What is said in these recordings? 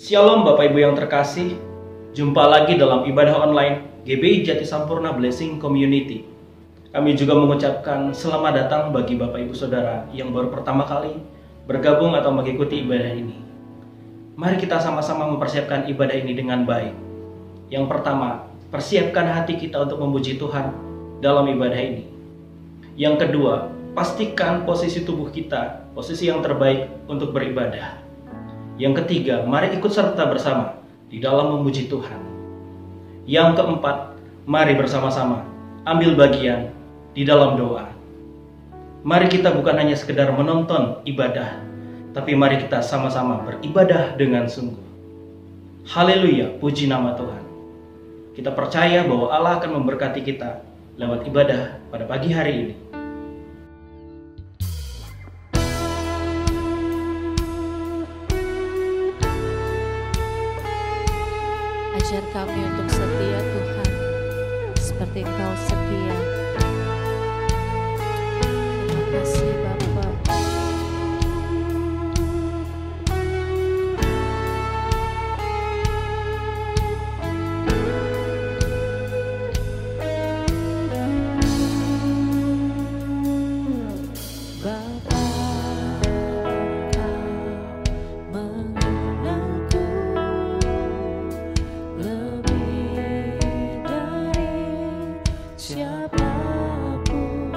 Shalom Bapak Ibu yang terkasih, jumpa lagi dalam ibadah online GBI Jati Sampurna Blessing Community. Kami juga mengucapkan selamat datang bagi Bapak Ibu Saudara yang baru pertama kali bergabung atau mengikuti ibadah ini. Mari kita sama-sama mempersiapkan ibadah ini dengan baik. Yang pertama, persiapkan hati kita untuk memuji Tuhan dalam ibadah ini. Yang kedua, pastikan posisi tubuh kita, posisi yang terbaik untuk beribadah. Yang ketiga, mari ikut serta bersama di dalam memuji Tuhan. Yang keempat, mari bersama-sama ambil bagian di dalam doa. Mari kita bukan hanya sekedar menonton ibadah, tapi mari kita sama-sama beribadah dengan sungguh. Haleluya, puji nama Tuhan. Kita percaya bahwa Allah akan memberkati kita lewat ibadah pada pagi hari ini. Ajar kami untuk setia Tuhan, seperti Engkau setia. Terima kasih Bapa. Siapapun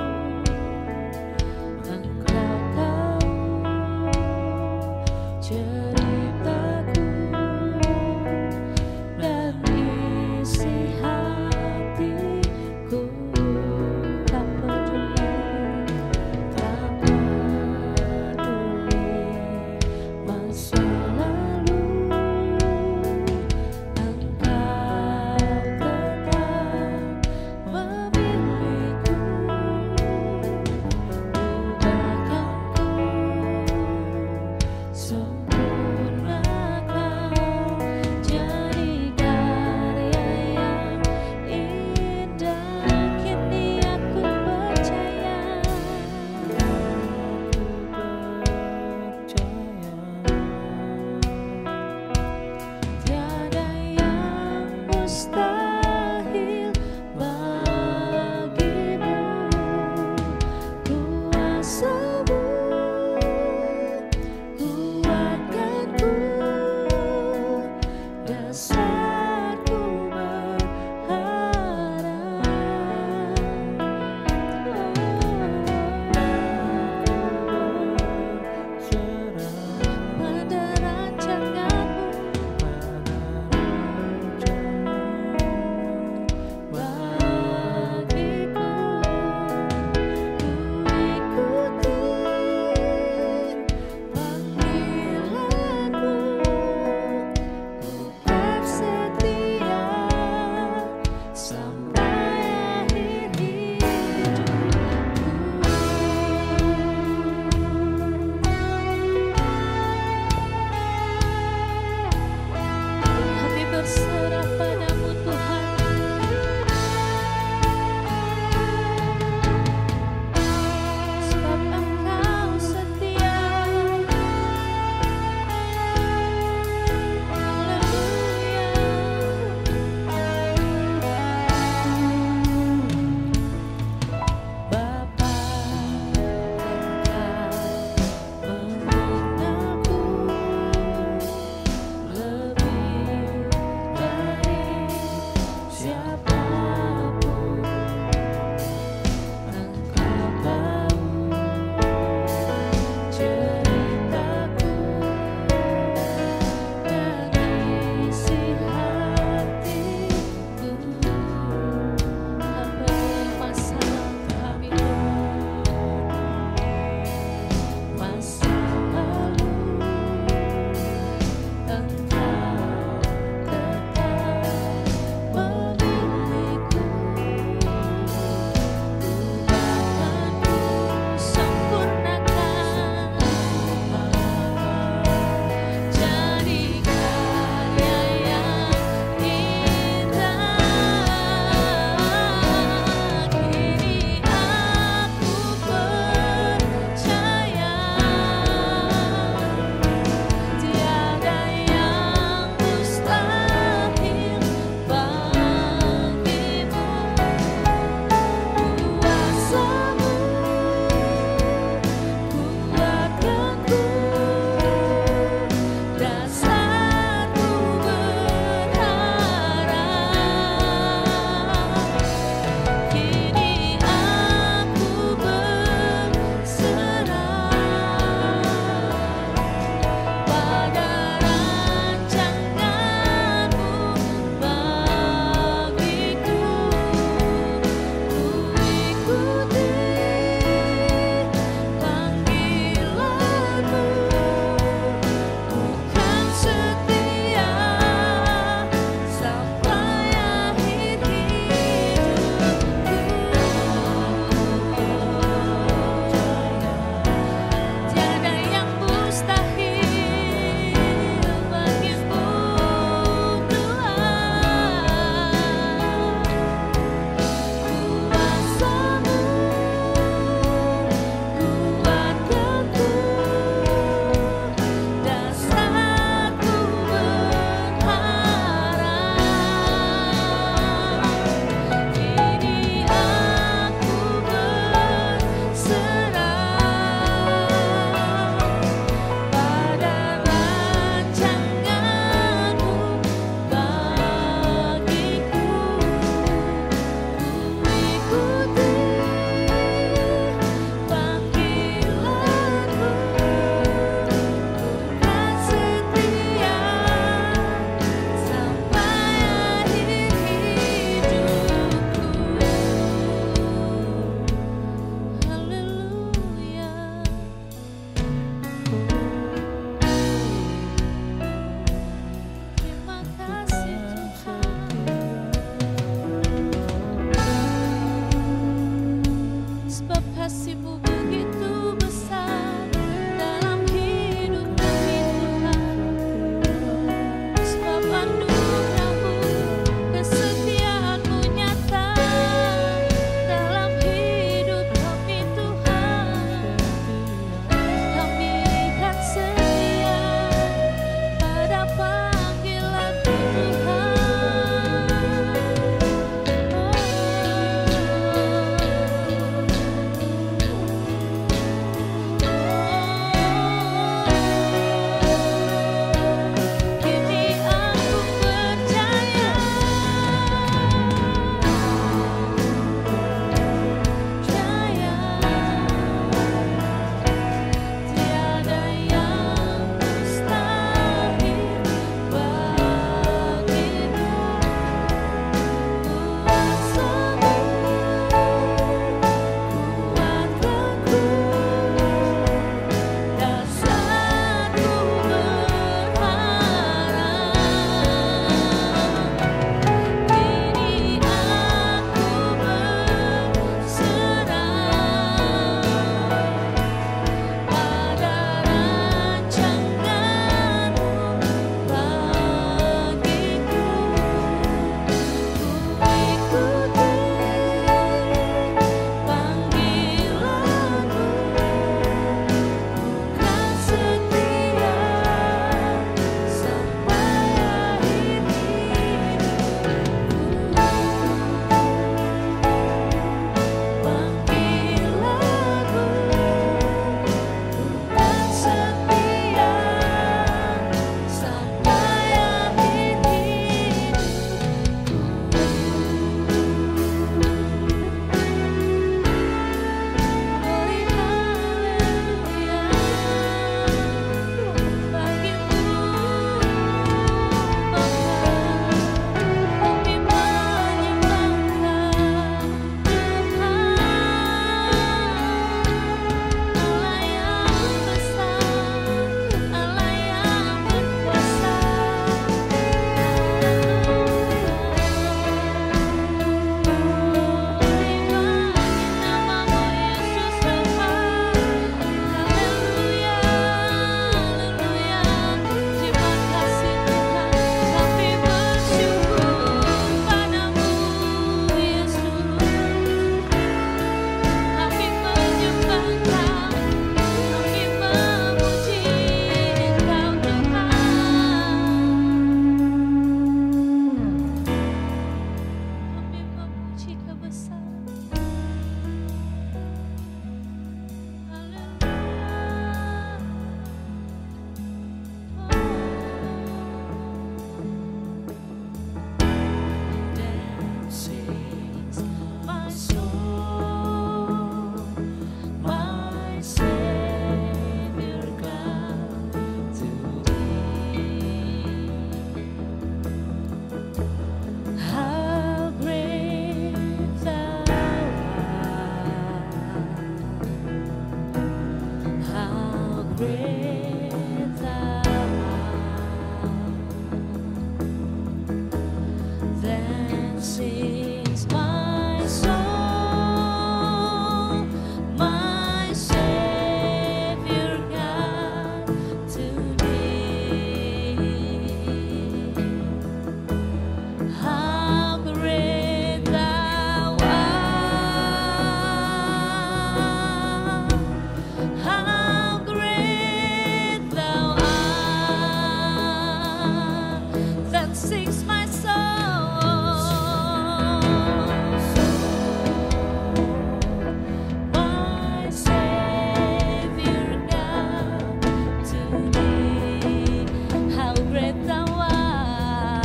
great thou art.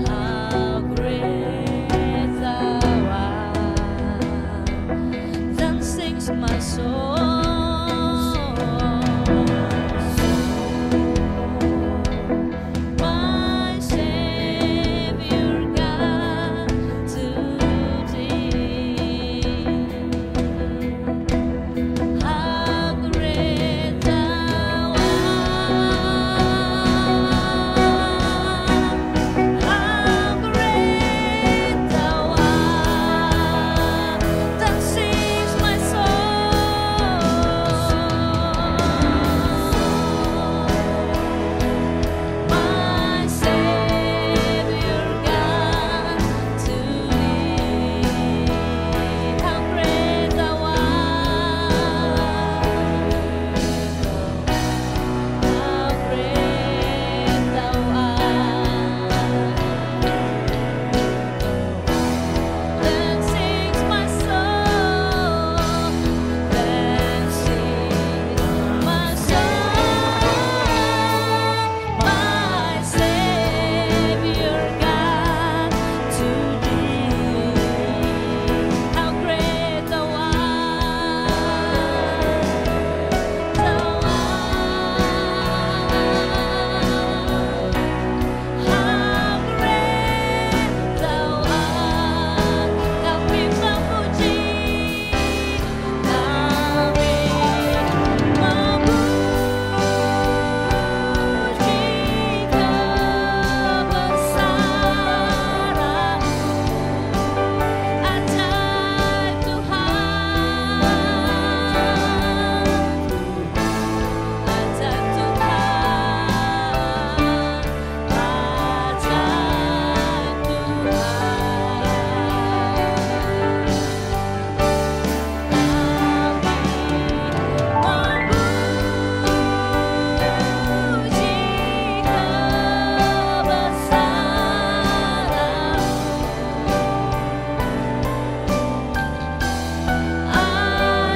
How great thou art. Then sings my soul. My Savior God, to thee. How great thou art. How great thou art. Then sings my soul. My Savior God, to thee. How great thou art. How great thou art. Then sings my soul. Then sings my soul. My Savior God, to thee. How great thou art. Thou art. How great thou art. Kami memuji, kami memuji kebesaran-Mu.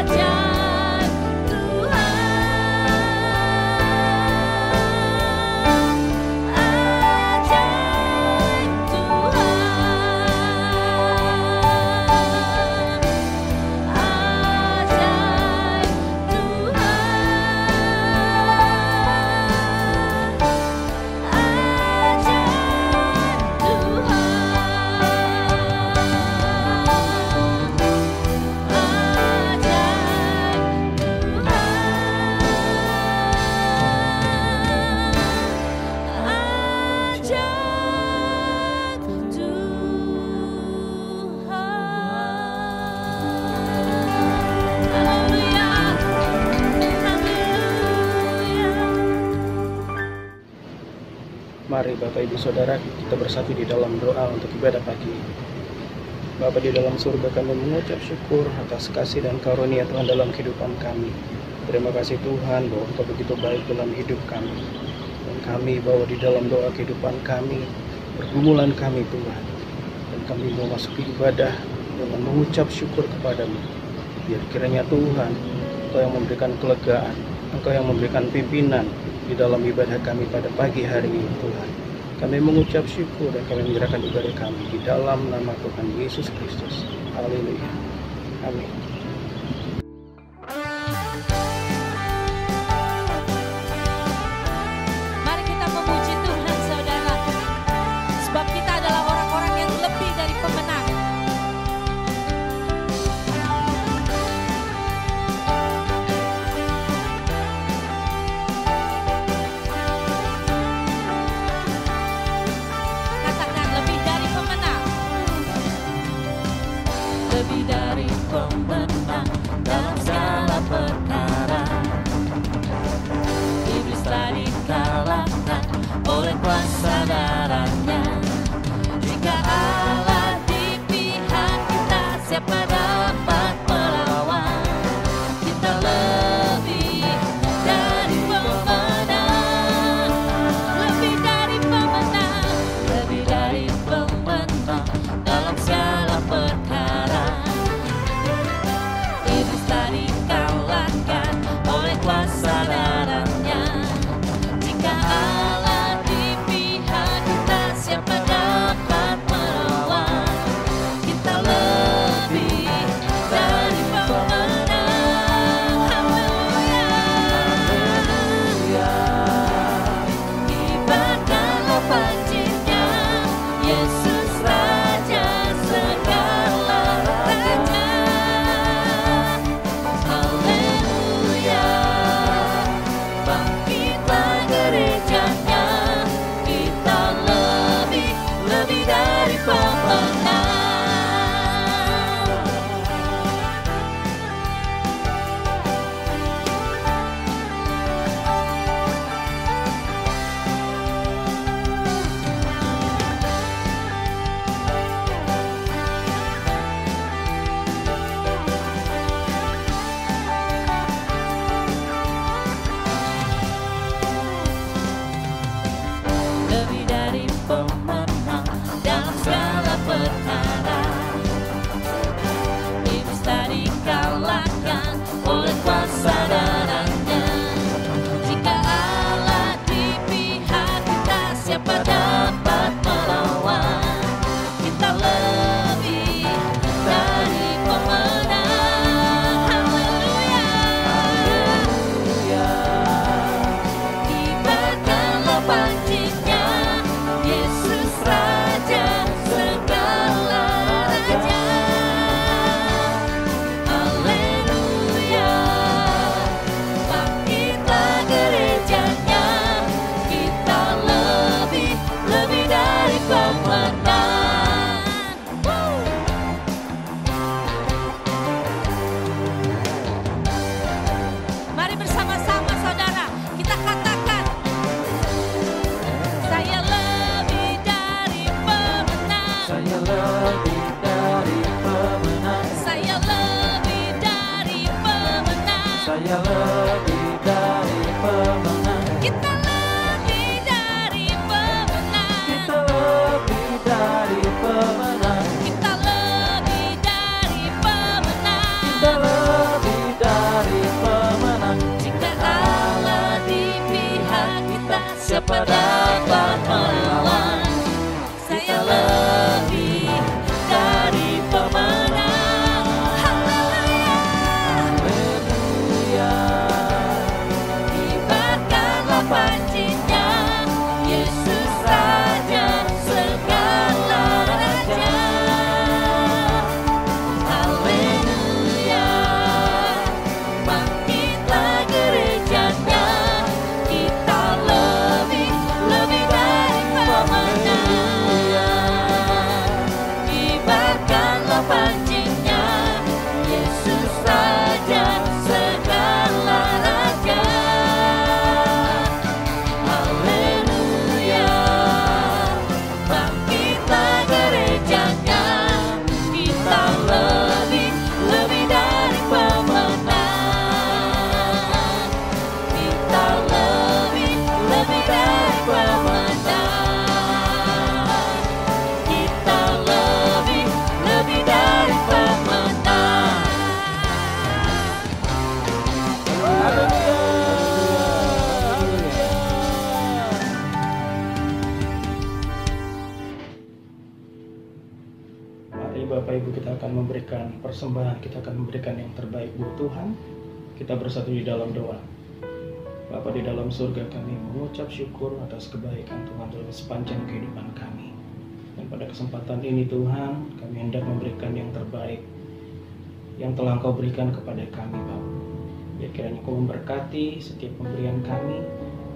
Ajaib Tuhan, ajaib Tuhan, ajaib Mari Bapak Ibu Saudara kita bersatu di dalam doa untuk ibadah pagi ini. Bapa di dalam surga, kami mengucap syukur atas kasih dan karunia Tuhan dalam kehidupan kami. Terima kasih Tuhan bahwa Engkau begitu baik dalam hidup kami. Dan kami bawa di dalam doa kehidupan kami, pergumulan kami Tuhan. Dan kami mau masuk ke ibadah dengan mengucap syukur kepadamu. Biar kiranya Tuhan, Engkau yang memberikan kelegaan, Engkau yang memberikan pimpinan di dalam ibadah kami pada pagi hari ini Tuhan. Kami mengucap syukur dan kami menyerahkan ibadah kami di dalam nama Tuhan Yesus Kristus. Haleluya. Amin. Mari kita memuji Tuhan saudara, sebab kita adalah orang-orang yang lebih dari pemenang. Katakan lebih dari pemenang. Lebih dari pemenang dalam segala perkara. Iblis telah dikalahkan oleh kuasa darahnya. Jika Allah di pihak kita, siapa dapat melawan? Kita lebih dari pemenang, lebih dari pemenang, lebih dari pemenang dalam segala perkara. kita lebih dari pemenang. Kita lebih dari pemenang. Kita lebih dari pemenang. Kita lebih dari pemenang. Kita lebih dari pemenang. Jika Allah di pihak kita, siapa dapat melawan? Saya lebih dari pemenang. Haleluya. Haleluya. Kibarkanlah pancinya, Yesus Raja segala raja. Haleluya. Bangkitlah gerejanya, kita lebih dari pemenang. Kibarkanlah pancinya, Yesus Raja segala raja. Haleluya. Bangkitlah gerejanya, kita lebih dari pemenang. Kita lebih dari pemenang. Kita lebih dari pemenang. Mari Bapak Ibu, kita akan memberikan persembahan, kita akan memberikan yang terbaik buat Tuhan. Kita bersatu di dalam doa. Bapa di dalam surga, kami mengucap syukur atas kebaikan Tuhan dalam sepanjang kehidupan kami. Dan pada kesempatan ini Tuhan, kami hendak memberikan yang terbaik yang telah Engkau berikan kepada kami, Bapa. Biar kiranya Engkau memberkati setiap pemberian kami,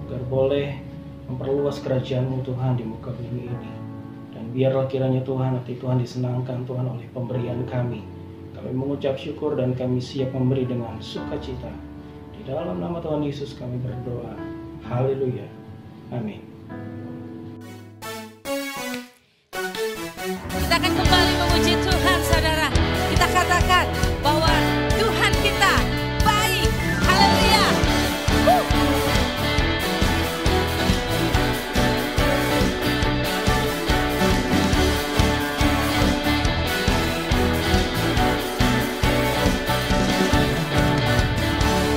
agar boleh memperluas kerajaan-Mu Tuhan di muka bumi ini. Dan biarlah kiranya Tuhan, hati Tuhan disenangkan Tuhan oleh pemberian kami. Kami mengucap syukur dan kami siap memberi dengan sukacita. Di dalam nama Tuhan Yesus kami berdoa. Haleluya. Amin. Kita akan kembali memuji Tuhan, saudara. Kita katakan bahwa Tuhan kita baik. Haleluya.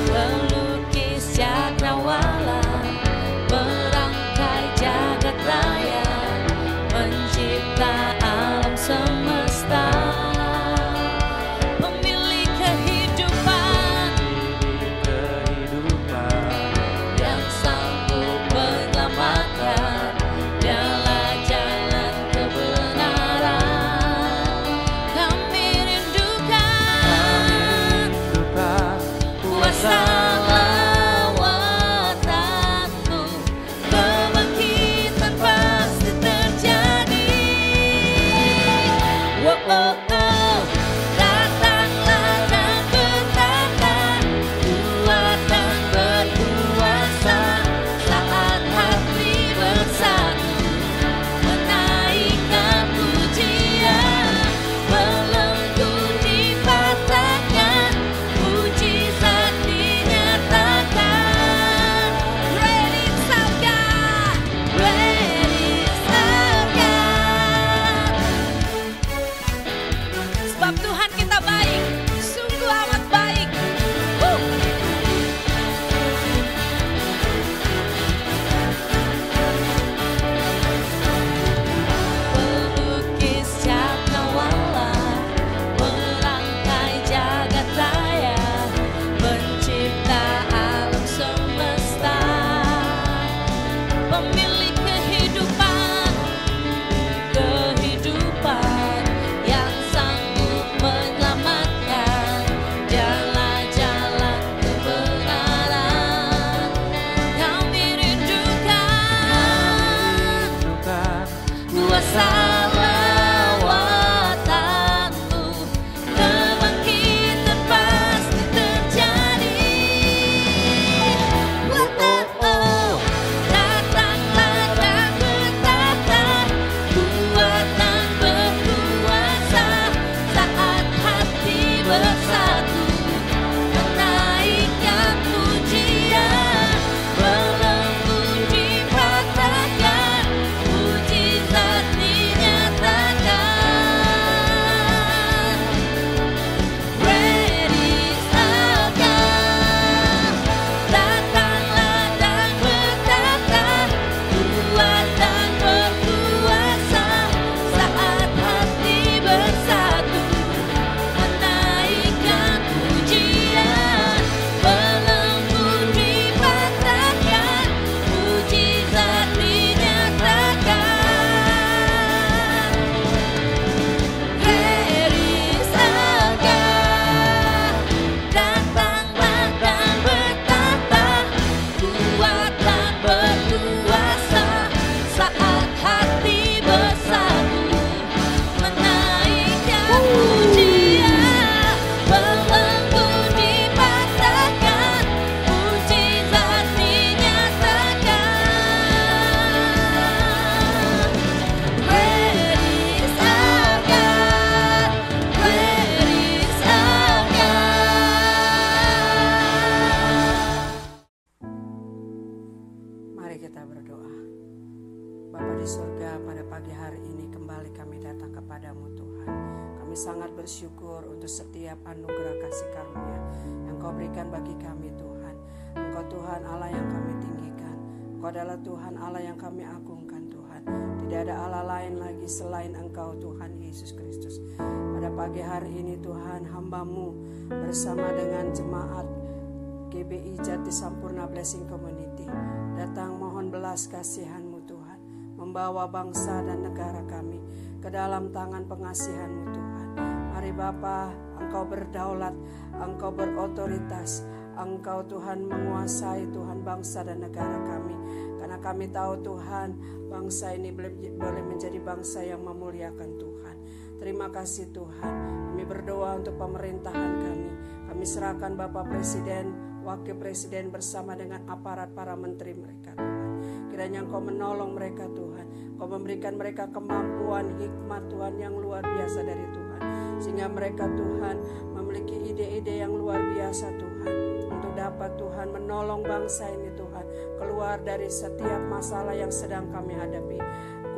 Pelukis cakrawala merangkai sangat bersyukur untuk setiap anugerah kasih karunia yang Kau berikan bagi kami Tuhan. Engkau Tuhan Allah yang kami tinggikan. Engkau adalah Tuhan Allah yang kami agungkan Tuhan. Tidak ada Allah lain lagi selain Engkau Tuhan Yesus Kristus. Pada pagi hari ini Tuhan, hamba-Mu bersama dengan jemaat GBI Jati Sampurna Blessing Community datang mohon belas kasihan-Mu Tuhan, membawa bangsa dan negara kami ke dalam tangan pengasihan-Mu Tuhan. Mari Bapa, Engkau berdaulat, Engkau berotoritas, Engkau Tuhan menguasai Tuhan bangsa dan negara kami. Karena kami tahu Tuhan, bangsa ini boleh menjadi bangsa yang memuliakan Tuhan. Terima kasih Tuhan. Kami berdoa untuk pemerintahan kami. Kami serahkan Bapak Presiden, Wakil Presiden bersama dengan aparat para menteri mereka Tuhan. Kiranya Engkau menolong mereka Tuhan. Engkau memberikan mereka kemampuan, hikmat Tuhan yang luar biasa dari Tuhan. Sehingga mereka Tuhan memiliki ide-ide yang luar biasa Tuhan. Untuk dapat Tuhan menolong bangsa ini Tuhan. Keluar dari setiap masalah yang sedang kami hadapi.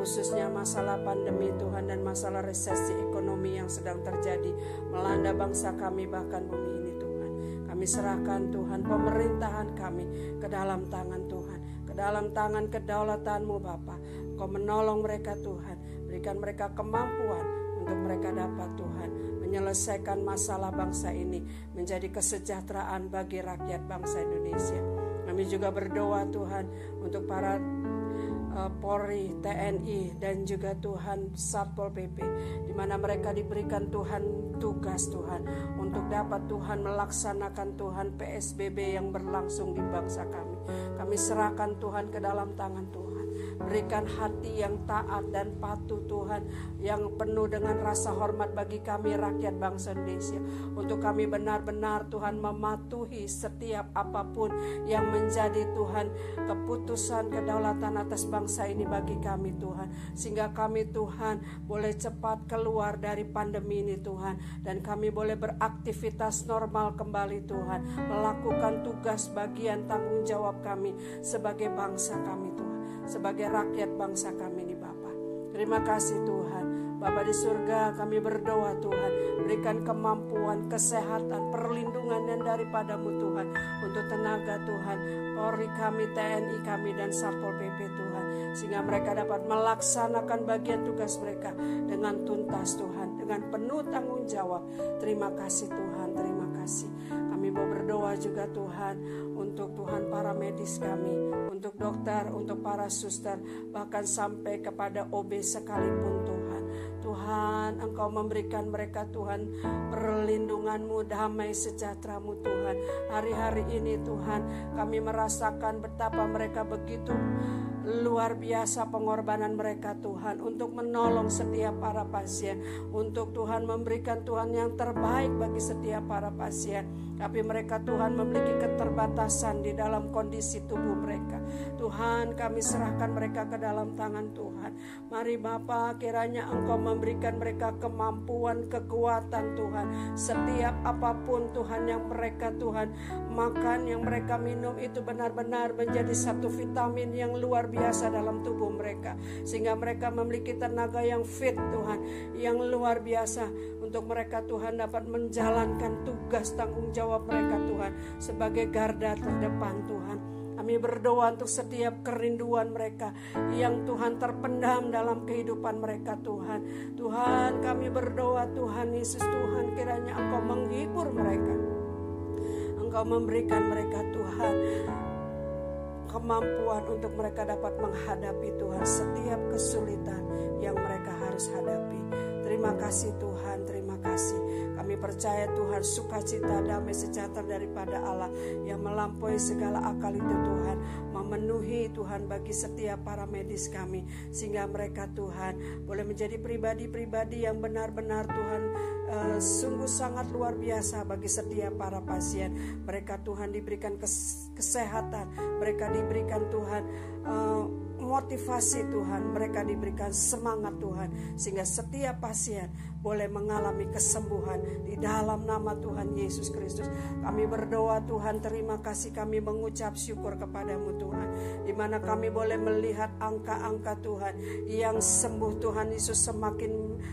Khususnya masalah pandemi Tuhan dan masalah resesi ekonomi yang sedang terjadi melanda bangsa kami bahkan bumi ini Tuhan. Kami serahkan Tuhan pemerintahan kami ke dalam tangan Tuhan, ke dalam tangan kedaulatan-Mu Bapa. Engkau menolong mereka Tuhan, berikan mereka kemampuan untuk mereka dapat Tuhan menyelesaikan masalah bangsa ini menjadi kesejahteraan bagi rakyat bangsa Indonesia. Kami juga berdoa Tuhan untuk para Polri, TNI dan juga Tuhan Satpol PP, di mana mereka diberikan Tuhan tugas Tuhan untuk dapat Tuhan melaksanakan Tuhan PSBB yang berlangsung di bangsa kami. Kami serahkan Tuhan ke dalam tangan Tuhan. Berikan hati yang taat dan patuh Tuhan, yang penuh dengan rasa hormat bagi kami rakyat bangsa Indonesia. Untuk kami benar-benar Tuhan mematuhi setiap apapun yang menjadi Tuhan keputusan kedaulatan atas bangsa ini bagi kami Tuhan. Sehingga kami Tuhan boleh cepat keluar dari pandemi ini Tuhan. Dan kami boleh beraktivitas normal kembali Tuhan. Melakukan tugas bagian tanggung jawab kami sebagai bangsa kami Tuhan, sebagai rakyat bangsa kami ini Bapa. Terima kasih Tuhan. Bapa di surga, kami berdoa Tuhan, berikan kemampuan, kesehatan, perlindungan yang daripada-Mu Tuhan, untuk tenaga Tuhan, Polri kami, TNI kami dan Satpol PP Tuhan, sehingga mereka dapat melaksanakan bagian tugas mereka dengan tuntas Tuhan, dengan penuh tanggung jawab. Terima kasih Tuhan, terima kasih. Kami mau berdoa juga Tuhan untuk Tuhan para medis kami, untuk dokter, untuk para suster, bahkan sampai kepada OB sekalipun Tuhan. Tuhan, Engkau memberikan mereka Tuhan perlindungan-Mu, damai sejahtera-Mu Tuhan. Hari-hari ini Tuhan, kami merasakan betapa mereka begitu luar biasa pengorbanan mereka Tuhan untuk menolong setiap para pasien, untuk Tuhan memberikan Tuhan yang terbaik bagi setiap para pasien. Tapi mereka Tuhan memiliki keterbatasan di dalam kondisi tubuh mereka. Tuhan, kami serahkan mereka ke dalam tangan Tuhan. Mari Bapa, kiranya Engkau memberikan mereka kemampuan, kekuatan Tuhan. Setiap apapun Tuhan yang mereka Tuhan makan, yang mereka minum, itu benar-benar menjadi satu vitamin yang luar biasa dalam tubuh mereka. Sehingga mereka memiliki tenaga yang fit Tuhan, yang luar biasa. Untuk mereka Tuhan dapat menjalankan tugas tanggung jawab mereka Tuhan sebagai garda terdepan Tuhan. Kami berdoa untuk setiap kerinduan mereka yang Tuhan terpendam dalam kehidupan mereka Tuhan. Tuhan, kami berdoa Tuhan Yesus Tuhan, kiranya Engkau menghibur mereka. Engkau memberikan mereka Tuhan kemampuan untuk mereka dapat menghadapi Tuhan setiap kesulitan yang mereka harus hadapi. Terima kasih Tuhan, terima kasih. Kami percaya Tuhan, sukacita, damai sejahtera daripada Allah yang melampaui segala akal itu Tuhan, memenuhi Tuhan bagi setiap para medis kami, sehingga mereka Tuhan boleh menjadi pribadi-pribadi yang benar-benar Tuhan sungguh sangat luar biasa bagi setiap para pasien. Mereka Tuhan diberikan kesehatan, mereka diberikan Tuhan motivasi Tuhan, mereka diberikan semangat Tuhan, sehingga setiap pasien boleh mengalami kesembuhan di dalam nama Tuhan Yesus Kristus. Kami berdoa Tuhan, terima kasih, kami mengucap syukur kepadamu Tuhan, di mana kami boleh melihat angka-angka Tuhan yang sembuh Tuhan Yesus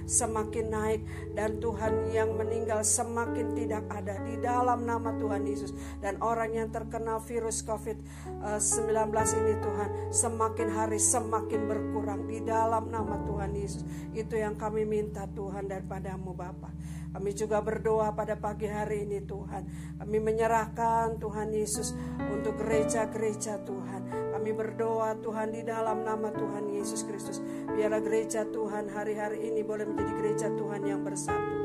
semakin naik, dan Tuhan yang meninggal semakin tidak ada di dalam nama Tuhan Yesus. Dan orang yang terkena virus COVID-19 ini Tuhan semakin hari semakin berkurang di dalam nama Tuhan Yesus. Itu yang kami minta Tuhan daripadamu Bapa. Kami juga berdoa pada pagi hari ini Tuhan, kami menyerahkan Tuhan Yesus untuk gereja-gereja Tuhan. Kami berdoa Tuhan di dalam nama Tuhan Yesus Kristus, biarlah gereja Tuhan hari-hari ini boleh menjadi gereja Tuhan yang bersatu.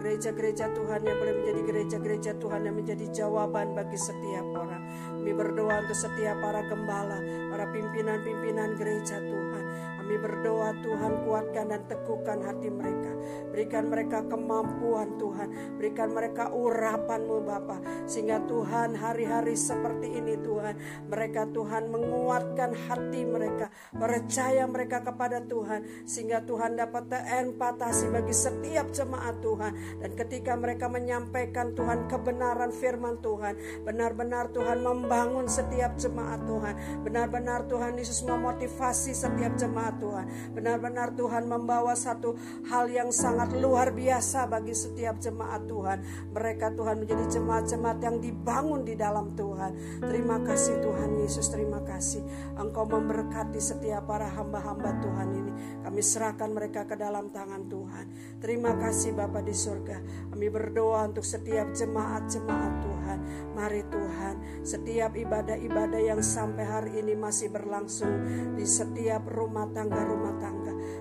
Gereja-gereja Tuhan yang boleh menjadi gereja-gereja Tuhan yang menjadi jawaban bagi setiap orang. Kami berdoa untuk setiap para gembala, para pimpinan-pimpinan gereja Tuhan. Kami berdoa Tuhan, kuatkan dan teguhkan hati mereka. Berikan mereka kemampuan Tuhan, berikan mereka urapan-Mu Bapa, sehingga Tuhan hari-hari seperti ini Tuhan, mereka Tuhan menguatkan hati mereka, percaya mereka kepada Tuhan, sehingga Tuhan dapat terempatasi bagi setiap jemaat Tuhan. Dan ketika mereka menyampaikan Tuhan kebenaran firman Tuhan, benar-benar Tuhan membangun setiap jemaat Tuhan, benar-benar Tuhan Yesus memotivasi setiap jemaat Tuhan, benar-benar Tuhan membawa satu hal yang sangat luar biasa bagi setiap jemaat Tuhan. Mereka Tuhan menjadi jemaat-jemaat yang dibangun di dalam Tuhan. Terima kasih Tuhan Yesus, terima kasih Engkau memberkati setiap para hamba-hamba Tuhan ini. Kami serahkan mereka ke dalam tangan Tuhan. Terima kasih Bapa di surga. Kami berdoa untuk setiap jemaat-jemaat Tuhan. Mari Tuhan, setiap ibadah-ibadah yang sampai hari ini masih berlangsung di setiap rumah tangga,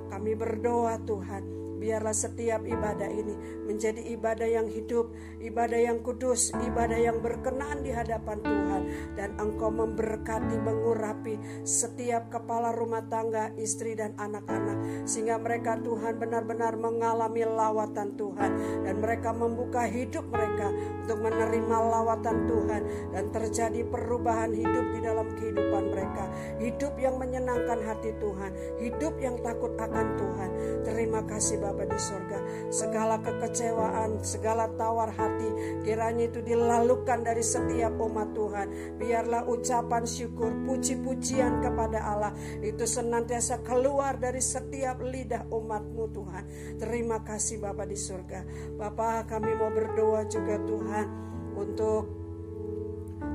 kami berdoa Tuhan, biarlah setiap ibadah ini menjadi ibadah yang hidup, ibadah yang kudus, ibadah yang berkenan di hadapan Tuhan. Dan Engkau memberkati, mengurapi setiap kepala rumah tangga, istri dan anak-anak, sehingga mereka Tuhan benar-benar mengalami lawatan Tuhan, dan mereka membuka hidup mereka untuk menerima lawatan Tuhan, dan terjadi perubahan hidup di dalam kehidupan mereka, hidup yang menyenangkan hati Tuhan, hidup yang takut akan Tuhan. Terima kasih Bapa di surga. Segala kekecewaan, segala tawar hati, kiranya itu dilalukan dari setiap umat Tuhan. Biarlah ucapan syukur, puji-pujian kepada Allah itu senantiasa keluar dari setiap lidah umat-Mu Tuhan. Terima kasih Bapa di surga. Bapa, kami mau berdoa juga Tuhan untuk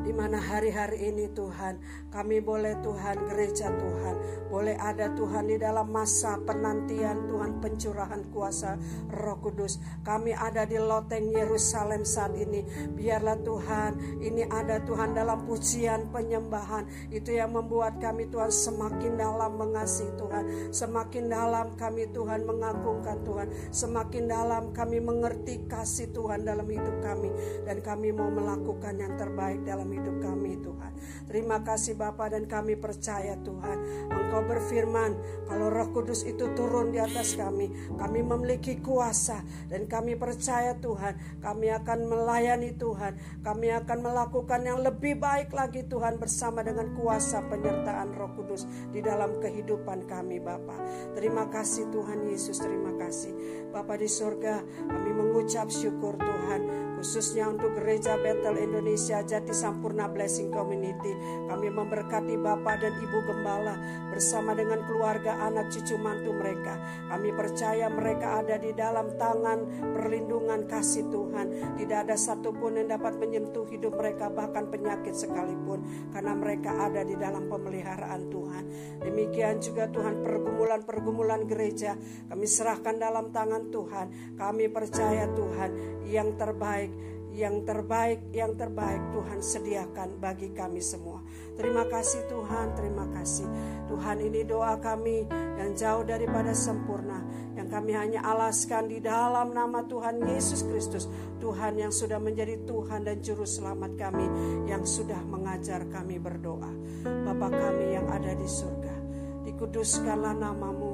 di mana hari-hari ini Tuhan, kami boleh Tuhan, gereja Tuhan, boleh ada Tuhan di dalam masa penantian Tuhan pencurahan kuasa Roh Kudus. Kami ada di loteng Yerusalem saat ini. Biarlah Tuhan, ini ada Tuhan dalam pujian penyembahan. Itu yang membuat kami Tuhan semakin dalam mengasihi Tuhan, semakin dalam kami Tuhan mengagungkan Tuhan, semakin dalam kami mengerti kasih Tuhan dalam hidup kami, dan kami mau melakukan yang terbaik dalam hidup kami Tuhan. Terima kasih Bapa, dan kami percaya Tuhan, Engkau berfirman kalau Roh Kudus itu turun di atas kami memiliki kuasa, dan kami percaya Tuhan, kami akan melayani Tuhan, kami akan melakukan yang lebih baik lagi Tuhan, bersama dengan kuasa penyertaan Roh Kudus di dalam kehidupan kami Bapa. Terima kasih Tuhan Yesus, terima kasih Bapa di surga. Kami mengucap syukur Tuhan, khususnya untuk Gereja Bethel Indonesia Jati Sampurna Blessing Community. Kami memberkati Bapak dan Ibu Gembala bersama dengan keluarga, anak, cucu, mantu mereka. Kami percaya mereka ada di dalam tangan perlindungan kasih Tuhan. Tidak ada satupun yang dapat menyentuh hidup mereka, bahkan penyakit sekalipun, karena mereka ada di dalam pemeliharaan Tuhan. Demikian juga Tuhan, pergumulan-pergumulan gereja kami serahkan dalam tangan Tuhan. Kami percaya Tuhan, yang terbaik Tuhan sediakan bagi kami semua. Terima kasih Tuhan, terima kasih Tuhan. Ini doa kami yang jauh daripada sempurna, yang kami hanya alaskan di dalam nama Tuhan Yesus Kristus, Tuhan yang sudah menjadi Tuhan dan Juru Selamat kami, yang sudah mengajar kami berdoa. Bapa kami yang ada di surga, dikuduskanlah nama-Mu,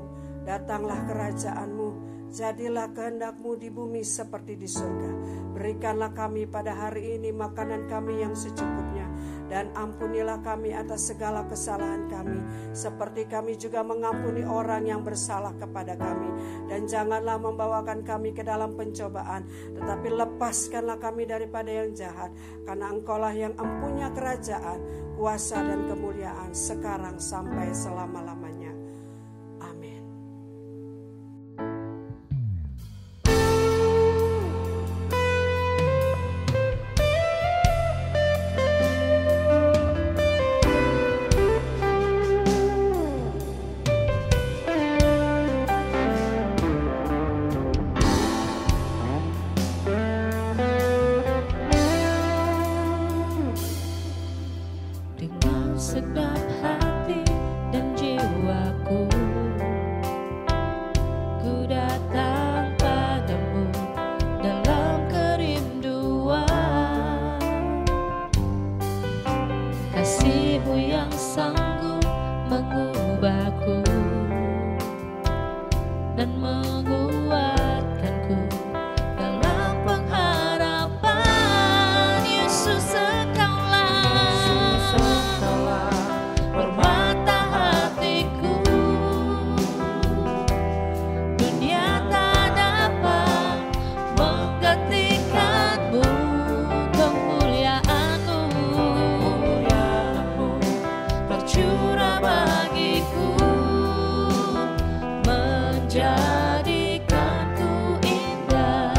datanglah kerajaan-Mu, jadilah kehendak-Mu di bumi seperti di surga. Berikanlah kami pada hari ini makanan kami yang secukupnya, Dan ampunilah kami atas segala kesalahan kami, seperti kami juga mengampuni orang yang bersalah kepada kami. Dan janganlah membawakan kami ke dalam pencobaan, tetapi lepaskanlah kami daripada yang jahat. Karena Engkaulah yang empunya kerajaan, kuasa dan kemuliaan sekarang sampai selama-lamanya. Amin. Dengan segenap hati dan jiwaku, ku datang padamu dalam kerinduan. Kasih-Mu yang sanggup mengubahku dan menguatkanku dalam pengharapan. Yesus, Engkaulah permata hatiku. Dunia tak dapat menggantikan-Mu, kemuliaan-Mu tercurah bagiku, menjadikanku indah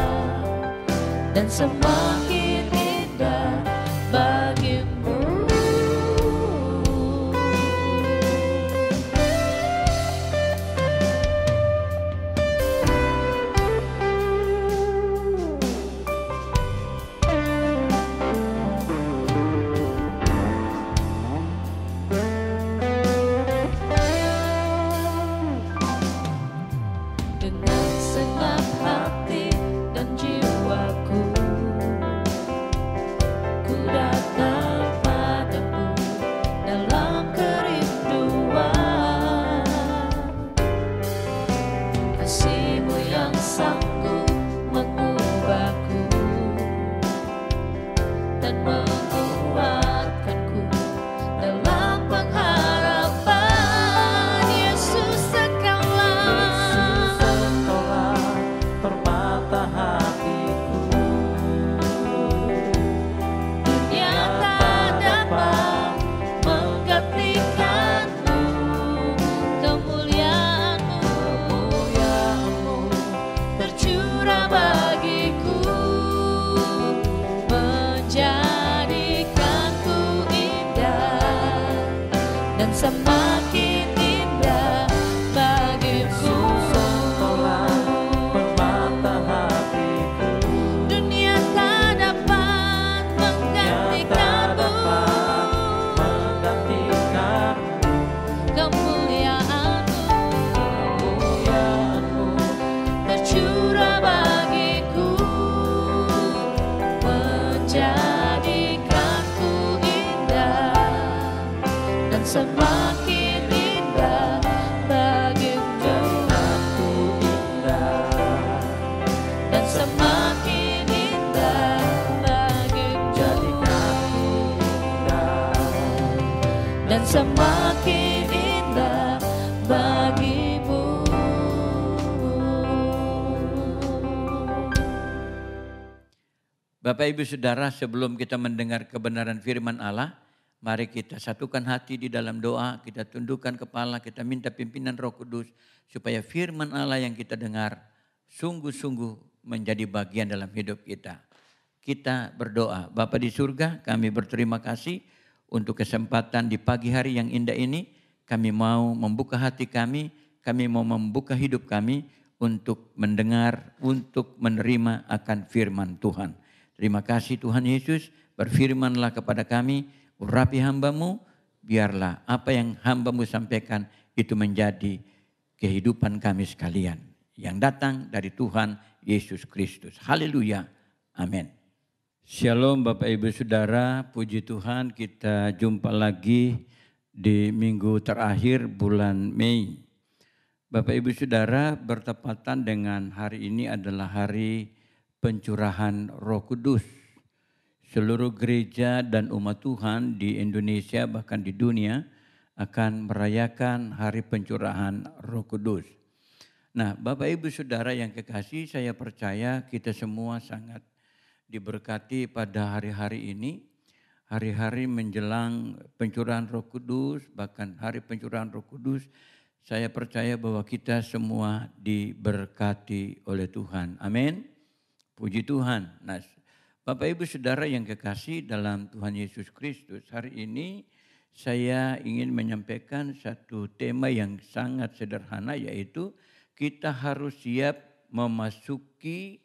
dan semakin indah bagimu. Dengan segenap hati dan jiwaku, ku datang padamu dalam kerinduan. Kasih-Mu yang sanggup mengubahku dan menguatkanku dalam pengharapan. Yesus, Engkaulah permata hatiku. dunia tak dapat menggantikan-Mu, kemuliaan-Mu tercurah bagiku, menjadikanku indah dan semakin indah bagiku. Permata hatiku. Dunia tak dapat menggantikan-Mu, Menggantikan kemuliaan-Mu tercurah bagiku, menjadikanku indah dan semakin indah bagimu, dan semakin indah bagimu, dan semakin indah bagimu. Bapak Ibu Saudara, sebelum kita mendengar kebenaran firman Allah, mari kita satukan hati di dalam doa, kita tundukkan kepala, kita minta pimpinan Roh Kudus supaya firman Allah yang kita dengar sungguh-sungguh menjadi bagian dalam hidup kita. Kita berdoa. Bapa di surga, kami berterima kasih untuk kesempatan di pagi hari yang indah ini. Kami mau membuka hati kami mau membuka hidup kami untuk mendengar, untuk menerima akan firman Tuhan. Terima kasih Tuhan Yesus, berfirmanlah kepada kami, urapi hamba-Mu, biarlah apa yang hamba-Mu sampaikan itu menjadi kehidupan kami sekalian yang datang dari Tuhan Yesus Kristus. Haleluya. Amin. Shalom Bapak Ibu Saudara, puji Tuhan kita jumpa lagi di minggu terakhir bulan Mei. Bapak Ibu Saudara, bertepatan dengan hari ini adalah hari pencurahan Roh Kudus. seluruh gereja dan umat Tuhan di Indonesia bahkan di dunia akan merayakan hari pencurahan Roh Kudus. Nah, Bapak Ibu Saudara yang kekasih, saya percaya kita semua sangat diberkati pada hari-hari ini. Hari-hari menjelang pencurahan Roh Kudus, bahkan hari pencurahan Roh Kudus, saya percaya bahwa kita semua diberkati oleh Tuhan. Amin. Puji Tuhan. Nah, Bapak Ibu Saudara yang kekasih dalam Tuhan Yesus Kristus, hari ini saya ingin menyampaikan satu tema yang sangat sederhana, yaitu kita harus siap memasuki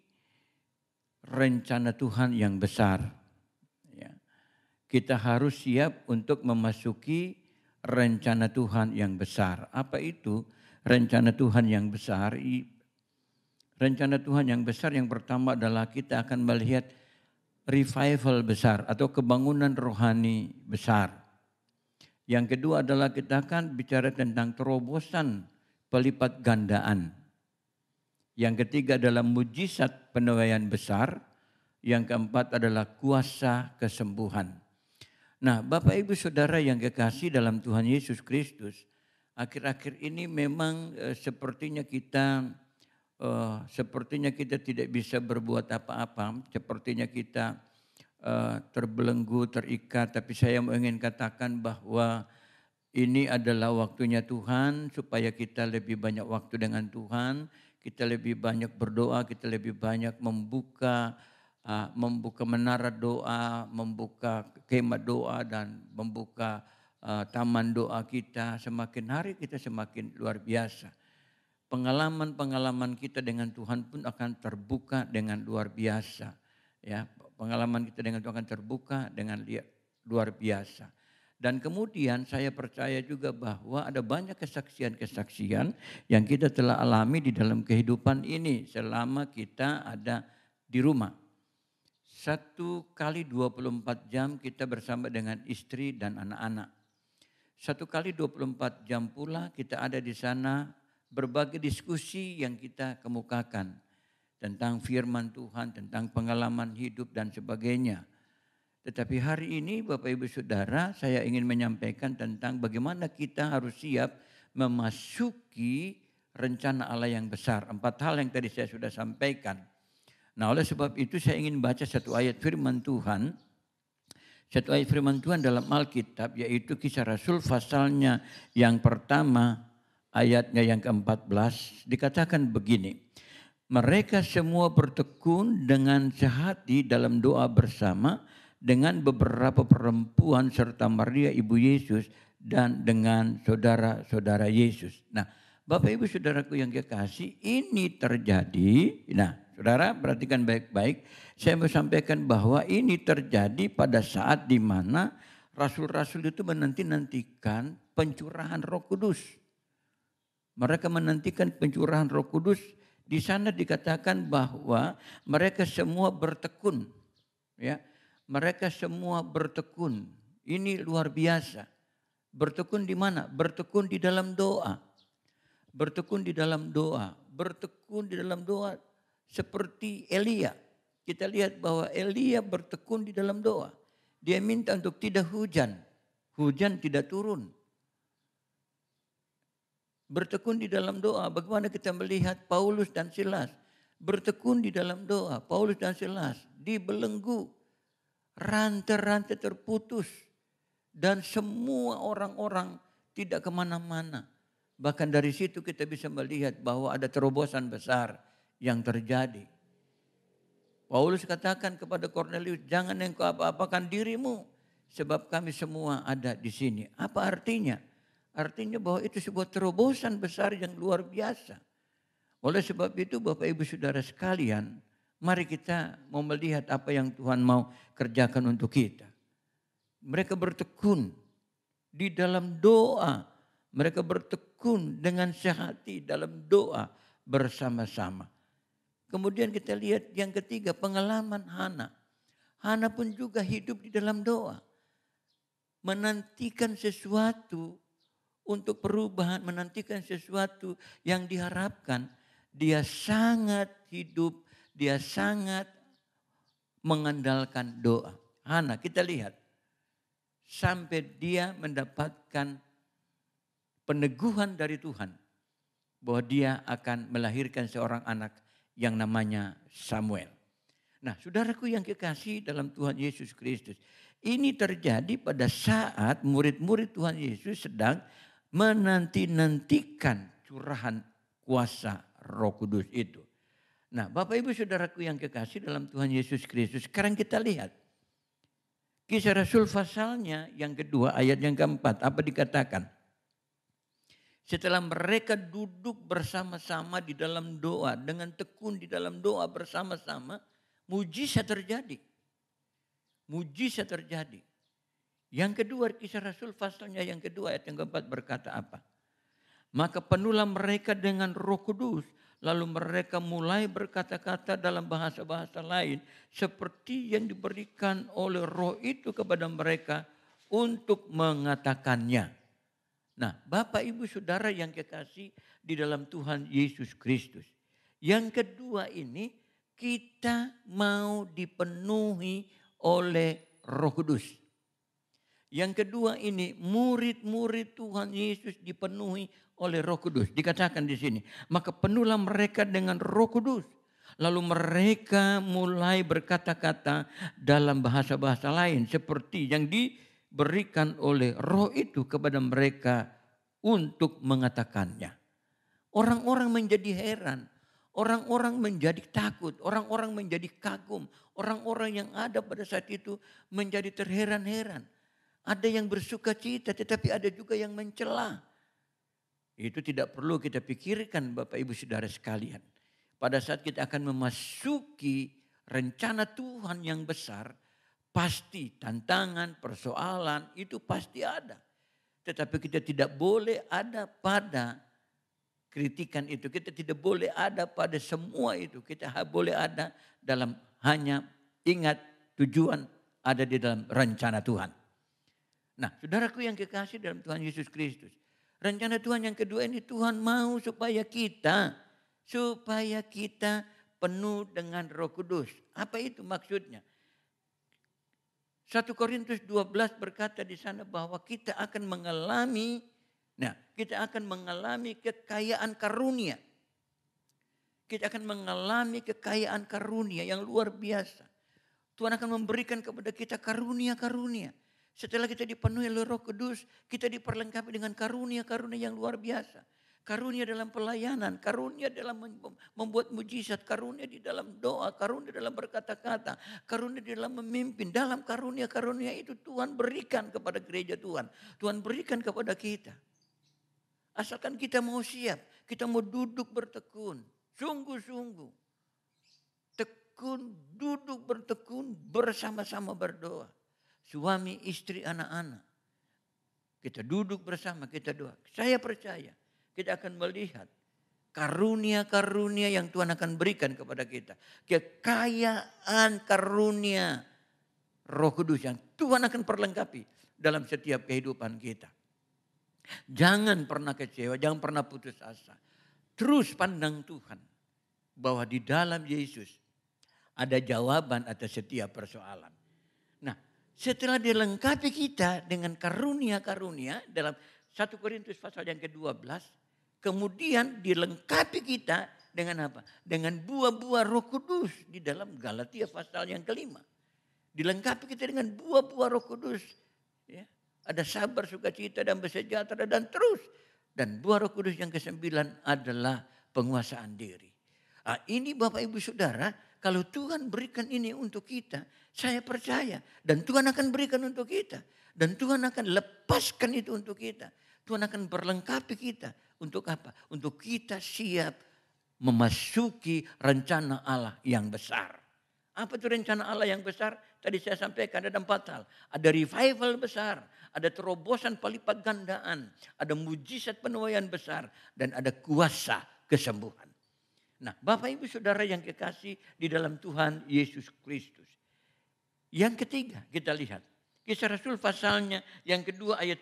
rencana Tuhan yang besar. Ya. Kita harus siap untuk memasuki rencana Tuhan yang besar. Apa itu rencana Tuhan yang besar? Rencana Tuhan yang besar yang pertama adalah kita akan melihat revival besar atau kebangunan rohani besar. Yang kedua adalah kita akan bicara tentang terobosan pelipat gandaan. Yang ketiga adalah mujizat penuaian besar. Yang keempat adalah kuasa kesembuhan. Nah, Bapak Ibu Saudara yang kekasih dalam Tuhan Yesus Kristus, akhir-akhir ini memang sepertinya kita tidak bisa berbuat apa-apa, sepertinya kita terbelenggu, terikat, tapi saya ingin katakan bahwa ini adalah waktunya Tuhan supaya kita lebih banyak waktu dengan Tuhan, kita lebih banyak berdoa, kita lebih banyak membuka menara doa, membuka kemah doa dan membuka taman doa kita. Semakin hari kita semakin luar biasa. Pengalaman-pengalaman kita dengan Tuhan pun akan terbuka dengan luar biasa. Ya, pengalaman kita dengan Tuhan akan terbuka dengan luar biasa. Dan kemudian saya percaya juga bahwa ada banyak kesaksian-kesaksian yang kita telah alami di dalam kehidupan ini selama kita ada di rumah. 1 kali 24 jam kita bersama dengan istri dan anak-anak. 1 kali 24 jam pula kita ada di sana, berbagai diskusi yang kita kemukakan tentang firman Tuhan, tentang pengalaman hidup dan sebagainya. Tetapi hari ini Bapak Ibu Saudara, saya ingin menyampaikan tentang bagaimana kita harus siap memasuki rencana Allah yang besar. 4 hal yang tadi saya sudah sampaikan. Nah, oleh sebab itu saya ingin baca satu ayat firman Tuhan. Satu ayat firman Tuhan dalam Alkitab, yaitu Kisah Rasul pasalnya yang pertama, ayatnya yang ke-14, dikatakan begini. Mereka semua bertekun dengan sehati dalam doa bersama dengan beberapa perempuan serta Maria ibu Yesus dan dengan saudara-saudara Yesus. Nah, Bapak Ibu Saudaraku yang kekasih, ini terjadi. Nah, Saudara perhatikan baik-baik. Saya mau sampaikan bahwa ini terjadi pada saat di mana rasul-rasul itu menanti-nantikan pencurahan Roh Kudus. Mereka menantikan pencurahan Roh Kudus. Di sana dikatakan bahwa mereka semua bertekun. Ya, mereka semua bertekun. Ini luar biasa. Bertekun di mana? Bertekun di dalam doa. Bertekun di dalam doa. Bertekun di dalam doa seperti Elia. Kita lihat bahwa Elia bertekun di dalam doa. Dia minta untuk tidak hujan. Hujan tidak turun. Bertekun di dalam doa. Bagaimana kita melihat Paulus dan Silas. Bertekun di dalam doa. Paulus dan Silas dibelenggu. Rantai-rantai terputus. Dan semua orang-orang tidak kemana-mana. Bahkan dari situ kita bisa melihat bahwa ada terobosan besar yang terjadi. Paulus katakan kepada Kornelius, jangan engkau apa-apakan dirimu, sebab kami semua ada di sini. Apa artinya? Artinya bahwa itu sebuah terobosan besar yang luar biasa. Oleh sebab itu Bapak Ibu Saudara sekalian, mari kita mau melihat apa yang Tuhan mau kerjakan untuk kita. Mereka bertekun di dalam doa. Mereka bertekun dengan sehati dalam doa bersama-sama. Kemudian kita lihat yang ketiga, pengalaman Hana. Hana pun juga hidup di dalam doa. Menantikan sesuatu untuk perubahan, menantikan sesuatu yang diharapkan. Dia sangat hidup, dia sangat mengandalkan doa. Hana, kita lihat. Sampai dia mendapatkan peneguhan dari Tuhan. Bahwa dia akan melahirkan seorang anak yang namanya Samuel. Nah, saudaraku yang kekasih dalam Tuhan Yesus Kristus. Ini terjadi pada saat murid-murid Tuhan Yesus sedang menanti-nantikan curahan kuasa Roh Kudus itu. Nah, Bapak Ibu Saudaraku yang kekasih dalam Tuhan Yesus Kristus, sekarang kita lihat. Kisah Rasul pasalnya yang kedua ayat yang keempat, apa dikatakan? Setelah mereka duduk bersama-sama di dalam doa, dengan tekun di dalam doa bersama-sama, mujizat terjadi. Mujizat terjadi. Yang kedua, Kisah Rasul pasalnya yang kedua ayat yang keempat berkata apa? Maka penuhlah mereka dengan Roh Kudus. Lalu mereka mulai berkata-kata dalam bahasa-bahasa lain seperti yang diberikan oleh Roh itu kepada mereka untuk mengatakannya. Nah, Bapak Ibu Saudara yang kekasih di dalam Tuhan Yesus Kristus. Yang kedua ini kita mau dipenuhi oleh Roh Kudus. Yang kedua ini murid-murid Tuhan Yesus dipenuhi oleh Roh Kudus. Dikatakan di sini, maka penuhlah mereka dengan Roh Kudus. Lalu mereka mulai berkata-kata dalam bahasa-bahasa lain seperti yang diberikan oleh Roh itu kepada mereka untuk mengatakannya. Orang-orang menjadi heran, orang-orang menjadi takut, orang-orang menjadi kagum, orang-orang yang ada pada saat itu menjadi terheran-heran. Ada yang bersuka cita tetapi ada juga yang mencela. Itu tidak perlu kita pikirkan Bapak Ibu Saudara sekalian. Pada saat kita akan memasuki rencana Tuhan yang besar, pasti tantangan, persoalan itu pasti ada. Tetapi kita tidak boleh ada pada kritikan itu. Kita tidak boleh ada pada semua itu. Kita boleh ada dalam hanya ingat tujuan ada di dalam rencana Tuhan. Nah, saudaraku yang kekasih dalam Tuhan Yesus Kristus. Rencana Tuhan yang kedua ini Tuhan mau supaya kita penuh dengan Roh Kudus. Apa itu maksudnya? 1 Korintus 12 berkata di sana bahwa kita akan mengalami kekayaan karunia. Kita akan mengalami kekayaan karunia yang luar biasa. Tuhan akan memberikan kepada kita karunia-karunia. Setelah kita dipenuhi oleh Roh Kudus, kita diperlengkapi dengan karunia-karunia yang luar biasa. Karunia dalam pelayanan, karunia dalam membuat mujizat, karunia di dalam doa, karunia dalam berkata-kata, karunia di dalam memimpin. Dalam karunia-karunia itu Tuhan berikan kepada gereja Tuhan. Tuhan berikan kepada kita. Asalkan kita mau siap, kita mau duduk bertekun, sungguh-sungguh. Tekun, duduk bertekun, bersama-sama berdoa. Suami, istri, anak-anak. Kita duduk bersama, kita doa. Saya percaya kita akan melihat karunia-karunia yang Tuhan akan berikan kepada kita. Kekayaan karunia Roh Kudus yang Tuhan akan perlengkapi dalam setiap kehidupan kita. Jangan pernah kecewa, jangan pernah putus asa. Terus pandang Tuhan bahwa di dalam Yesus ada jawaban atas setiap persoalan. Nah, setelah dilengkapi kita dengan karunia-karunia dalam 1 Korintus pasal yang ke-12. Kemudian dilengkapi kita dengan apa? Dengan buah-buah Roh Kudus di dalam Galatia pasal yang ke-5. Dilengkapi kita dengan buah-buah Roh Kudus. Ya. Ada sabar, sukacita dan bersejahtera dan terus. Dan buah Roh Kudus yang ke-9 adalah penguasaan diri. Nah, ini Bapak Ibu Saudara, kalau Tuhan berikan ini untuk kita, saya percaya. Dan Tuhan akan berikan untuk kita. Dan Tuhan akan lepaskan itu untuk kita. Tuhan akan berlengkapi kita. Untuk apa? Untuk kita siap memasuki rencana Allah yang besar. Apa itu rencana Allah yang besar? Tadi saya sampaikan ada 4 hal. Ada revival besar. Ada terobosan pelipat gandaan. Ada mujizat penuaian besar. Dan ada kuasa kesembuhan. Nah, Bapak Ibu Saudara yang kekasih di dalam Tuhan Yesus Kristus. Yang ketiga kita lihat. Kisah Rasul pasalnya yang kedua ayat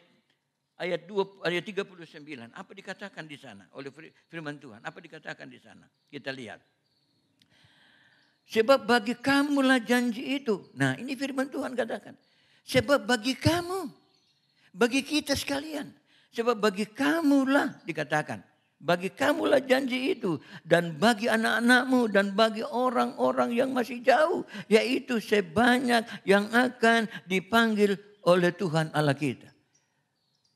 39. Apa dikatakan di sana oleh firman Tuhan? Apa dikatakan di sana? Kita lihat. Sebab bagi kamulah janji itu. Nah, ini firman Tuhan katakan. Sebab bagi kamu, bagi kita sekalian. Sebab bagi kamulah dikatakan. Bagi kamulah janji itu. Dan bagi anak-anakmu dan bagi orang-orang yang masih jauh. Yaitu sebanyak yang akan dipanggil oleh Tuhan Allah kita.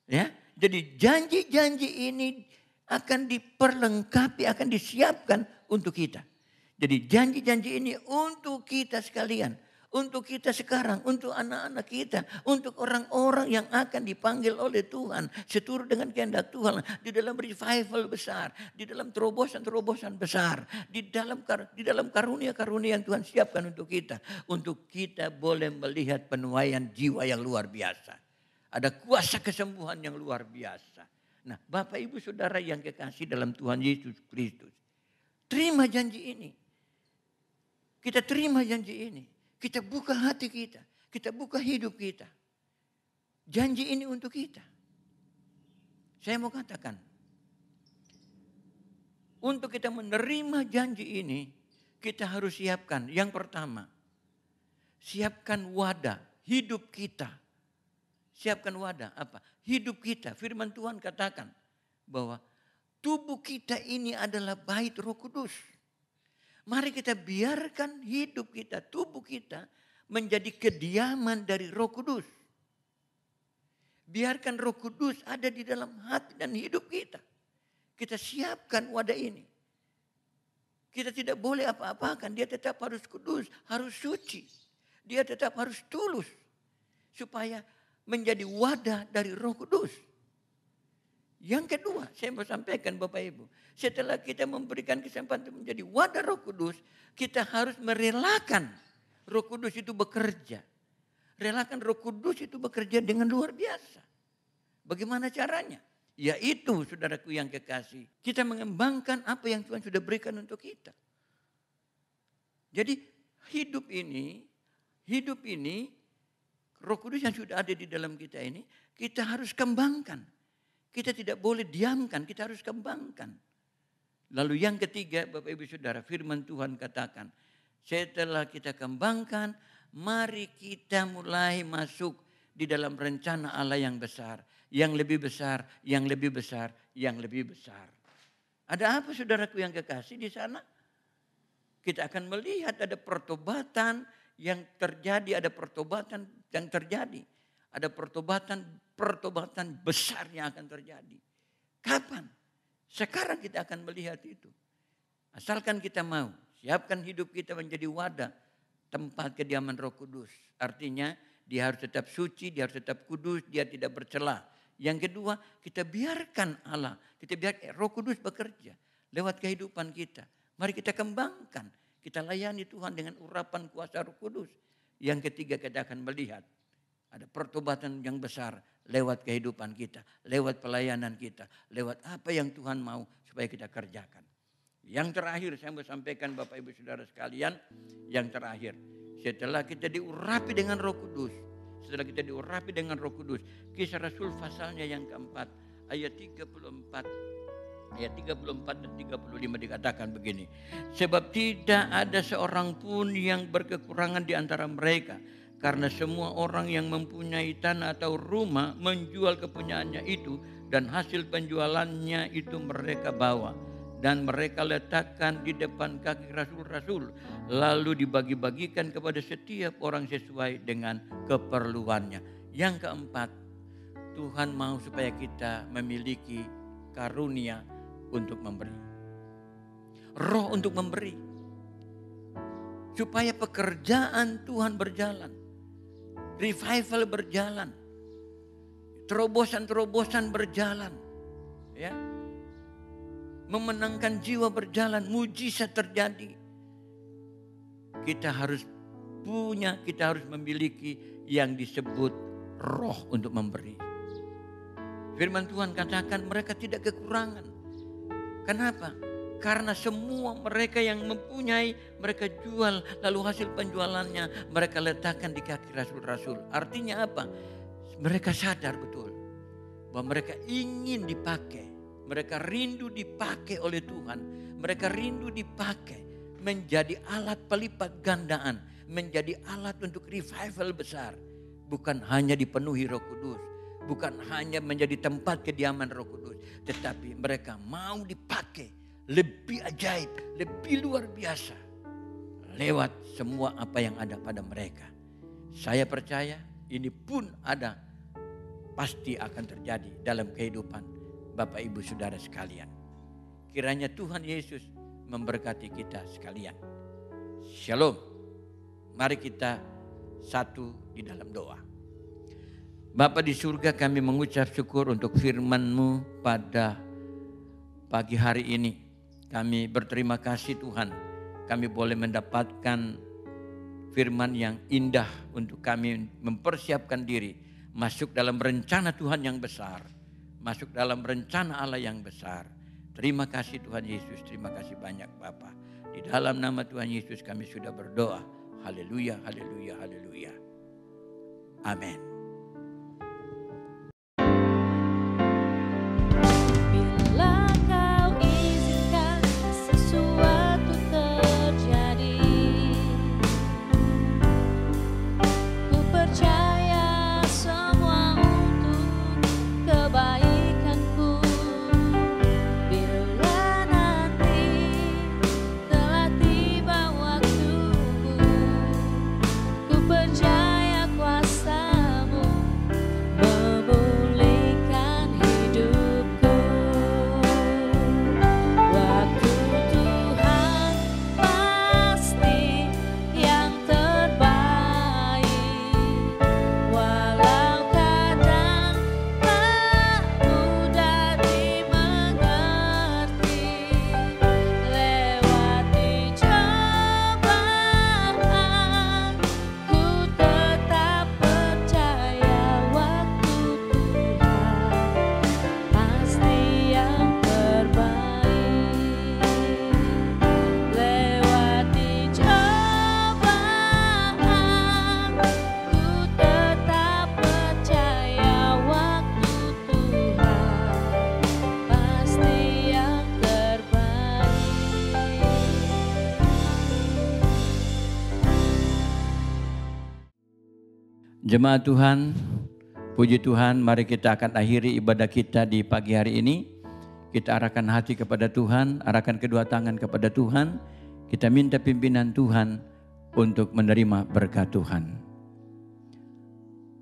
Ya, jadi janji-janji ini akan diperlengkapi, akan disiapkan untuk kita. Jadi janji-janji ini untuk kita sekalian. Untuk kita sekarang, untuk anak-anak kita. Untuk orang-orang yang akan dipanggil oleh Tuhan. Seturut dengan kehendak Tuhan. Di dalam revival besar. Di dalam terobosan-terobosan besar. Di dalam karunia-karunia yang Tuhan siapkan untuk kita. Untuk kita boleh melihat penuaian jiwa yang luar biasa. Ada kuasa kesembuhan yang luar biasa. Nah, Bapak Ibu Saudara yang kekasih dalam Tuhan Yesus Kristus. Terima janji ini. Kita terima janji ini. Kita buka hati kita. Kita buka hidup kita. Janji ini untuk kita. Saya mau katakan. Untuk kita menerima janji ini. Kita harus siapkan. Yang pertama. Siapkan wadah. Hidup kita. Siapkan wadah. Apa? Hidup kita. Firman Tuhan katakan. Bahwa tubuh kita ini adalah bait Roh Kudus. Mari kita biarkan hidup kita, tubuh kita menjadi kediaman dari Roh Kudus. Biarkan Roh Kudus ada di dalam hati dan hidup kita. Kita siapkan wadah ini. Kita tidak boleh apa-apakan, dia tetap harus kudus, harus suci. Dia tetap harus tulus supaya menjadi wadah dari Roh Kudus. Yang kedua, saya mau sampaikan Bapak Ibu. Setelah kita memberikan kesempatan menjadi wadah Roh Kudus, kita harus merelakan Roh Kudus itu bekerja. Relakan Roh Kudus itu bekerja dengan luar biasa. Bagaimana caranya? Yaitu, saudaraku yang kekasih, kita mengembangkan apa yang Tuhan sudah berikan untuk kita. Jadi hidup ini, Roh Kudus yang sudah ada di dalam kita ini, kita harus kembangkan. Kita tidak boleh diamkan, kita harus kembangkan. Lalu yang ketiga, Bapak Ibu Saudara, firman Tuhan katakan, setelah kita kembangkan, mari kita mulai masuk di dalam rencana Allah yang besar. Yang lebih besar, yang lebih besar, yang lebih besar. Ada apa saudaraku yang kekasih di sana? Kita akan melihat ada pertobatan yang terjadi, ada pertobatan yang terjadi. Ada pertobatan besar yang akan terjadi. Kapan? Sekarang kita akan melihat itu. Asalkan kita mau, siapkan hidup kita menjadi wadah tempat kediaman Roh Kudus. Artinya dia harus tetap suci, dia harus tetap kudus, dia tidak bercela. Yang kedua, kita biarkan Allah, kita biarkan Roh Kudus bekerja lewat kehidupan kita. Mari kita kembangkan, kita layani Tuhan dengan urapan kuasa Roh Kudus. Yang ketiga, kita akan melihat ada pertobatan yang besar lewat kehidupan kita, lewat pelayanan kita, lewat apa yang Tuhan mau supaya kita kerjakan. Yang terakhir saya mau sampaikan Bapak Ibu Saudara sekalian, yang terakhir. Setelah kita diurapi dengan Roh Kudus, Kisah Rasul pasalnya yang keempat, ayat 34 dan 35 dikatakan begini. Sebab tidak ada seorang pun yang berkekurangan di antara mereka. Karena semua orang yang mempunyai tanah atau rumah menjual kepunyaannya itu dan hasil penjualannya itu mereka bawa. Dan mereka letakkan di depan kaki rasul-rasul. Lalu dibagi-bagikan kepada setiap orang sesuai dengan keperluannya. Yang keempat, Tuhan mau supaya kita memiliki karunia untuk memberi. Roh untuk memberi. Supaya pekerjaan Tuhan berjalan. Revival berjalan. Terobosan-terobosan berjalan. Ya. Memenangkan jiwa berjalan. Mujizat terjadi. Kita harus memiliki yang disebut roh untuk memberi. Firman Tuhan katakan mereka tidak kekurangan. Kenapa? Karena semua mereka yang mempunyai, mereka jual. Lalu hasil penjualannya mereka letakkan di kaki rasul-rasul. Artinya apa? Mereka sadar betul bahwa mereka ingin dipakai. Mereka rindu dipakai oleh Tuhan. Mereka rindu dipakai. menjadi alat pelipat gandaan, menjadi alat untuk revival besar. Bukan hanya dipenuhi Roh Kudus, bukan hanya menjadi tempat kediaman Roh Kudus, tetapi mereka mau dipakai lebih ajaib, lebih luar biasa lewat semua apa yang ada pada mereka. Saya percaya ini pun ada, pasti akan terjadi dalam kehidupan Bapak Ibu Saudara sekalian. Kiranya Tuhan Yesus memberkati kita sekalian. Shalom. Mari kita satu di dalam doa. Bapa di surga, kami mengucap syukur untuk firman-Mu pada pagi hari ini. Kami berterima kasih Tuhan, kami boleh mendapatkan firman yang indah untuk kami mempersiapkan diri masuk dalam rencana Tuhan yang besar, masuk dalam rencana Allah yang besar. Terima kasih Tuhan Yesus, terima kasih banyak Bapa. Di dalam nama Tuhan Yesus kami sudah berdoa. Haleluya, haleluya, haleluya. Amin. Bila kau izinkan sesuatu terjadi, ku percaya semua untuk kebaikanku. Bila nanti telah tiba waktuku, ku percaya kuasa-Mu memulihkan hidupku. Waktu Tuhan pasti yang terbaik, walau kadang tak mudah dimengerti. Lewati cobaan, ku tetap percaya waktu Tuhan pasti yang terbaik. Lewati cobaan, ku tetap percaya waktu Tuhan pasti yang terbaik. Jemaat Tuhan, puji Tuhan, mari kita akan akhiri ibadah kita di pagi hari ini. Kita arahkan hati kepada Tuhan, arahkan kedua tangan kepada Tuhan. Kita minta pimpinan Tuhan untuk menerima berkat Tuhan.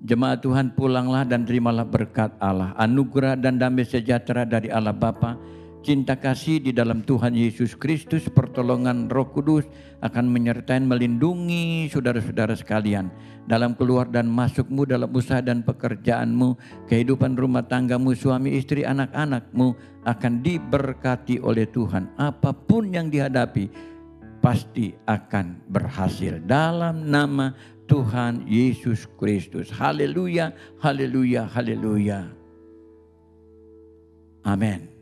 Jemaat Tuhan, pulanglah dan terimalah berkat Allah, anugerah dan damai sejahtera dari Allah Bapa, cinta kasih di dalam Tuhan Yesus Kristus, pertolongan Roh Kudus akan menyertai melindungi saudara-saudara sekalian dalam keluar dan masukmu, dalam usaha dan pekerjaanmu, kehidupan rumah tanggamu, suami istri, anak-anakmu akan diberkati oleh Tuhan. Apapun yang dihadapi pasti akan berhasil dalam nama Tuhan Yesus Kristus. Haleluya, haleluya, haleluya. Amin.